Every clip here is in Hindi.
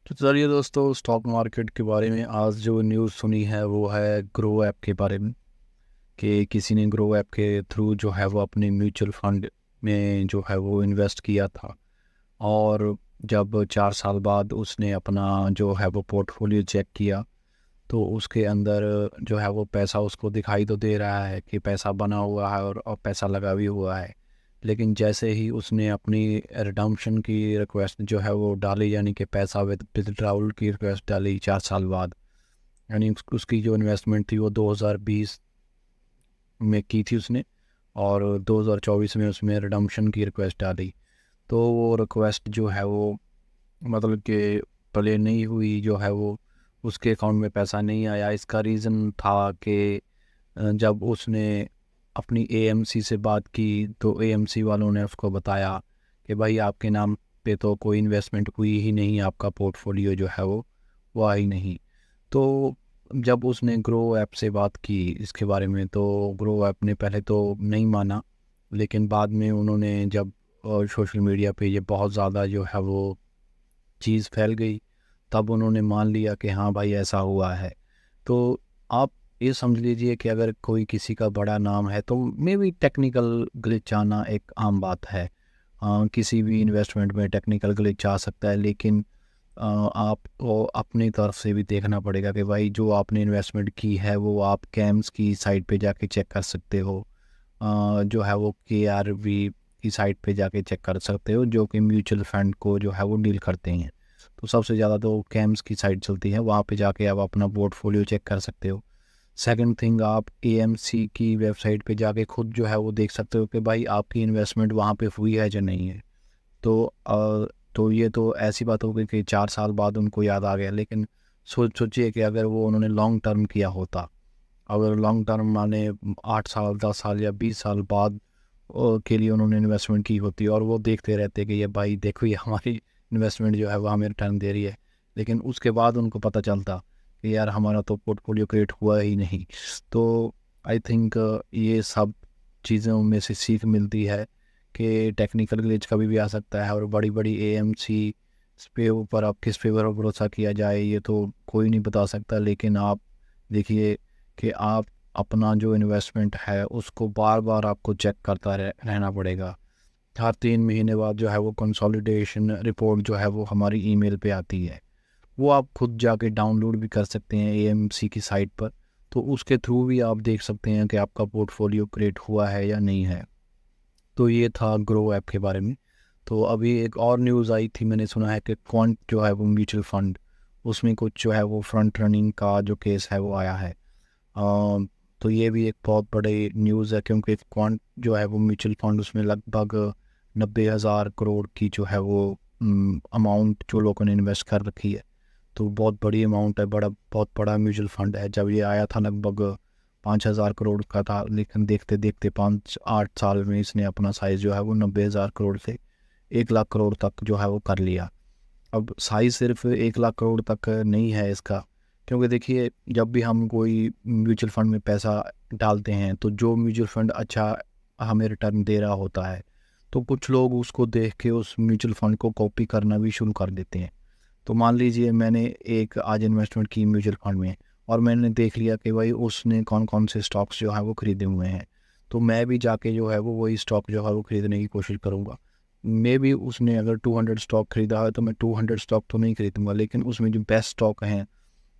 तो चलिए दोस्तों, स्टॉक मार्केट के बारे में आज जो न्यूज़ सुनी है वो है ग्रो ऐप के बारे में। कि किसी ने ग्रो ऐप के थ्रू जो है वो अपने म्यूचुअल फंड में जो है वो इन्वेस्ट किया था। और जब 4 साल बाद उसने अपना जो है वो पोर्टफोलियो चेक किया, तो उसके अंदर जो है वो पैसा उसको दिखाई तो दे रहा है कि पैसा बना हुआ है और पैसा लगा भी हुआ है। लेकिन जैसे ही उसने अपनी रिडम्पशन की रिक्वेस्ट जो है वो डाली, यानी कि पैसा विदड्रॉल की रिक्वेस्ट डाली 4 साल बाद, यानी उसकी जो इन्वेस्टमेंट थी वो 2020 में की थी उसने, और 2024 में उसमें रिडम्पशन की रिक्वेस्ट डाली। तो वो रिक्वेस्ट जो है वो मतलब कि प्ले नहीं हुई, जो है वो उसके अकाउंट में पैसा नहीं आया। इसका रीज़न था कि जब उसने अपनी एएमसी से बात की तो एएमसी वालों ने उसको बताया कि भाई आपके नाम पे तो कोई इन्वेस्टमेंट हुई ही नहीं, आपका पोर्टफोलियो जो है वो आई नहीं। तो जब उसने ग्रो ऐप से बात की इसके बारे में, तो ग्रो ऐप ने पहले तो नहीं माना, लेकिन बाद में उन्होंने जब सोशल मीडिया पे ये बहुत ज़्यादा जो है वो चीज़ फैल गई, तब उन्होंने मान लिया कि हाँ भाई ऐसा हुआ है। तो आप ये समझ लीजिए कि अगर कोई किसी का बड़ा नाम है तो मे बी टेक्निकल ग्लिच आना एक आम बात है। किसी भी इन्वेस्टमेंट में टेक्निकल ग्लिच आ सकता है, लेकिन आपको अपनी तरफ से भी देखना पड़ेगा कि भाई जो आपने इन्वेस्टमेंट की है वो आप कैम्स की साइट पे जाके चेक कर सकते हो। जो है वो केआरवी की साइट पे जाके चेक कर सकते हो, जो कि म्यूचुअल फंड को जो है वो डील करते हैं। तो सबसे ज़्यादा तो कैम्स की साइट चलती है, वहाँ पे जाके आप अपना पोर्टफोलियो चेक कर सकते हो। सेकंड थिंग, आप एएमसी की वेबसाइट पे जाके खुद जो है वो देख सकते हो कि भाई आपकी इन्वेस्टमेंट वहाँ पे हुई है या नहीं है। तो तो ये तो ऐसी बात हो गई कि 4 साल बाद उनको याद आ गया, लेकिन सोचिए कि अगर वो उन्होंने लॉन्ग टर्म किया होता, अगर लॉन्ग टर्म माने 8 साल 10 साल या 20 साल बाद के लिए उन्होंने इन्वेस्टमेंट की होती और वो देखते रहते कि ये भाई देखो ये हमारी इन्वेस्टमेंट जो है वो हमें रिटर्न दे रही है, लेकिन उसके बाद उनको पता चलता कि यार हमारा तो पोर्टफोलियो क्रिएट हुआ ही नहीं। तो आई थिंक ये सब चीज़ों में से सीख मिलती है कि टेक्निकल ग्लिच कभी भी आ सकता है, और बड़ी बड़ी एएमसी पे ऊपर आप किस पे भरोसा किया जाए ये तो कोई नहीं बता सकता। लेकिन आप देखिए कि आप अपना जो इन्वेस्टमेंट है उसको बार बार आपको चेक करता रहना पड़ेगा। हर 3 महीने बाद जो है वो कंसोलिडेशन रिपोर्ट जो है वो हमारी ईमेल पे आती है, वो आप खुद जाके डाउनलोड भी कर सकते हैं एएमसी की साइट पर। तो उसके थ्रू भी आप देख सकते हैं कि आपका पोर्टफोलियो क्रिएट हुआ है या नहीं है। तो ये था ग्रो ऐप के बारे में। तो अभी एक और न्यूज़ आई थी, मैंने सुना है कि क्वांट जो है वो म्यूचुअल फंड, उसमें कुछ जो है वो फ्रंट रनिंग का जो केस है वो आया है। तो ये भी एक बहुत बड़ी न्यूज़ है, क्योंकि क्वांट जो है वो म्यूचुअल फंड, उसमें लगभग 90,000 करोड़ की जो है वो अमाउंट जो लोगों ने इन्वेस्ट कर रखी है। तो बहुत बड़ी अमाउंट है, बड़ा बहुत बड़ा म्यूचुअल फंड है। जब ये आया था लगभग 5,000 करोड़ का था, लेकिन देखते देखते 5-8 साल में इसने अपना साइज़ जो है वो 90,000 करोड़ से 1 लाख करोड़ तक जो है वो कर लिया। अब साइज़ सिर्फ 1 लाख करोड़ तक नहीं है इसका, क्योंकि देखिए जब भी हम कोई म्यूचुअल फंड में पैसा डालते हैं तो जो म्यूचुअल फंड अच्छा हमें रिटर्न दे रहा होता है, तो कुछ लोग उसको देख के उस म्यूचुअल फंड को कॉपी करना भी शुरू कर देते हैं। तो मान लीजिए मैंने एक आज इन्वेस्टमेंट की म्यूचुअल फंड में, और मैंने देख लिया कि भाई उसने कौन कौन से स्टॉक्स जो हैं वो ख़रीदे हुए हैं, तो मैं भी जाके जो है वो वही स्टॉक जो है वो ख़रीदने की कोशिश करूँगा। मे बी उसने अगर 200 स्टॉक ख़रीदा है तो मैं 200 स्टॉक तो नहीं ख़रीदूँगा, लेकिन उसमें जो बेस्ट स्टॉक हैं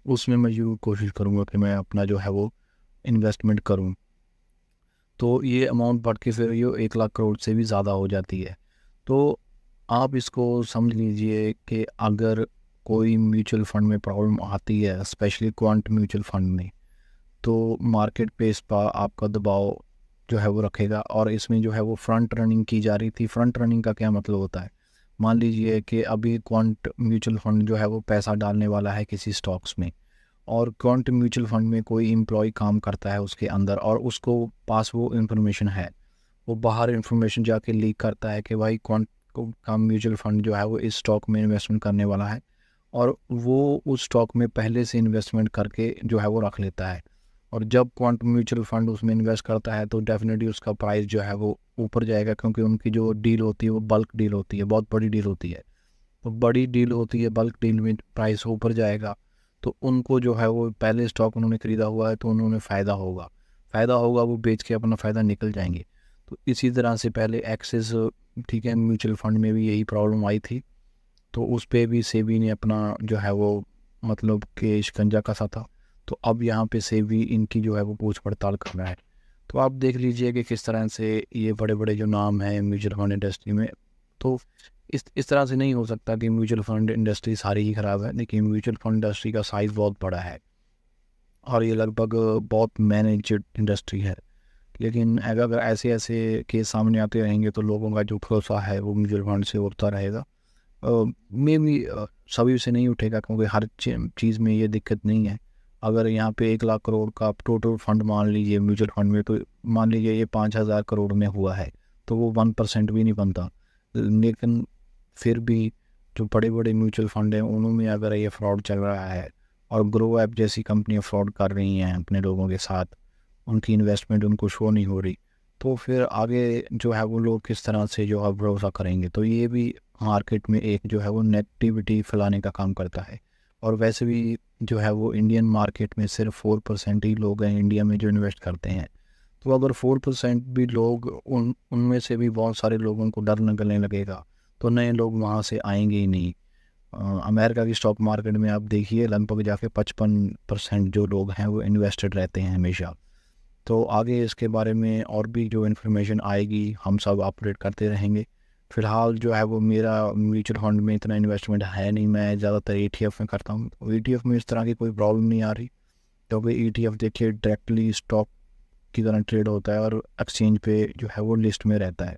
उसमें मैं ज़रूर कोशिश करूँगा कि मैं अपना जो है वो इन्वेस्टमेंट करूँ। तो ये अमाउंट बढ़ के फिर ये 1 लाख करोड़ से भी ज़्यादा हो जाती है। तो आप इसको समझ लीजिए कि अगर कोई म्यूचुअल फंड में प्रॉब्लम आती है, स्पेशली क्वांट म्यूचुअल फंड में, तो मार्केट पे इस पर आपका दबाव जो है वो रखेगा। और इसमें जो है वो फ्रंट रनिंग की जा रही थी। फ्रंट रनिंग का क्या मतलब होता है? मान लीजिए कि अभी क्वांट म्यूचुअल फंड जो है वो पैसा डालने वाला है किसी स्टॉक्स में, और क्वांट म्यूचुअल फंड में कोई एम्प्लॉय काम करता है उसके अंदर, और उसको पास वो इन्फॉर्मेशन है, वो बाहर इन्फॉर्मेशन जाके लीक करता है कि भाई क्वांट का म्यूचुअल फंड जो है वो इस स्टॉक में इन्वेस्टमेंट करने वाला है, और वो उस स्टॉक में पहले से इन्वेस्टमेंट करके जो है वो रख लेता है। और जब क्वांट म्यूचुअल फंड उसमें इन्वेस्ट करता है तो डेफिनेटली उसका प्राइस जो है वो ऊपर जाएगा, क्योंकि उनकी जो डील होती है वो बल्क डील होती है, बहुत बड़ी डील होती है। तो बड़ी डील होती है, बल्क डील में प्राइस ऊपर जाएगा, तो उनको जो है वो पहले स्टॉक उन्होंने ख़रीदा हुआ है तो उन्होंने फ़ायदा होगा, वो बेच के अपना फ़ायदा निकल जाएंगे। तो इसी तरह से पहले एक्सिस, ठीक है, म्यूचुअल फंड में भी यही प्रॉब्लम आई थी, तो उस पे भी सेबी ने अपना जो है वो मतलब कि शिकंजा कसा था। तो अब यहाँ पे सेबी इनकी जो है वो पूछ पड़ताल कर रहा है। तो आप देख लीजिए कि किस तरह से ये बड़े बड़े जो नाम हैं म्यूचुअल फंड इंडस्ट्री में, तो इस तरह से नहीं हो सकता कि म्यूचुअल फंड इंडस्ट्री सारी ही ख़राब है। देखिए, म्यूचुअल फंड इंडस्ट्री का साइज़ बहुत बड़ा है और ये लगभग बहुत मैनेज्ड इंडस्ट्री है। लेकिन अगर ऐसे ऐसे केस सामने आते रहेंगे तो लोगों का जो भरोसा है वो म्यूचुअल फंड से उठता रहेगा। मे भी सभी से नहीं उठेगा, क्योंकि हर चीज़ में ये दिक्कत नहीं है। अगर यहाँ पे 1 लाख करोड़ का टोटल फंड मान लीजिए म्यूचुअल फंड में, तो मान लीजिए ये 5,000 करोड़ में हुआ है, तो वो 1% भी नहीं बनता। लेकिन फिर भी जो बड़े बड़े म्यूचुअल फंड हैं उनमें अगर ये फ्रॉड चल रहा है और ग्रो ऐप जैसी कंपनियाँ फ्रॉड कर रही हैं अपने लोगों के साथ, उनकी इन्वेस्टमेंट उनको शो नहीं हो रही, तो फिर आगे जो है वो लोग किस तरह से जो है भरोसा करेंगे। तो ये भी मार्केट में एक जो है वो नेगेटिविटी फैलाने का काम करता है। और वैसे भी जो है वो इंडियन मार्केट में सिर्फ 4% ही लोग हैं इंडिया में जो इन्वेस्ट करते हैं। तो अगर 4% भी लोग उनमें से भी बहुत सारे लोगों को डर लगने लगेगा, तो नए लोग वहाँ से आएंगे ही नहीं। अमेरिका की स्टॉक मार्केट में आप देखिए लगभग जाके 55% जो लोग हैं वो इन्वेस्टेड रहते हैं हमेशा। तो आगे इसके बारे में और भी जो इन्फॉर्मेशन आएगी हम सब अपडेट करते रहेंगे। फ़िलहाल जो है वो मेरा म्यूचुअल फंड में इतना इन्वेस्टमेंट है नहीं, मैं ज़्यादातर ETF में करता हूँ। तो ETF में इस तरह की कोई प्रॉब्लम नहीं आ रही, क्योंकि ETF देखिए डायरेक्टली स्टॉक की तरह ट्रेड होता है और एक्सचेंज पे जो है वो लिस्ट में रहता है।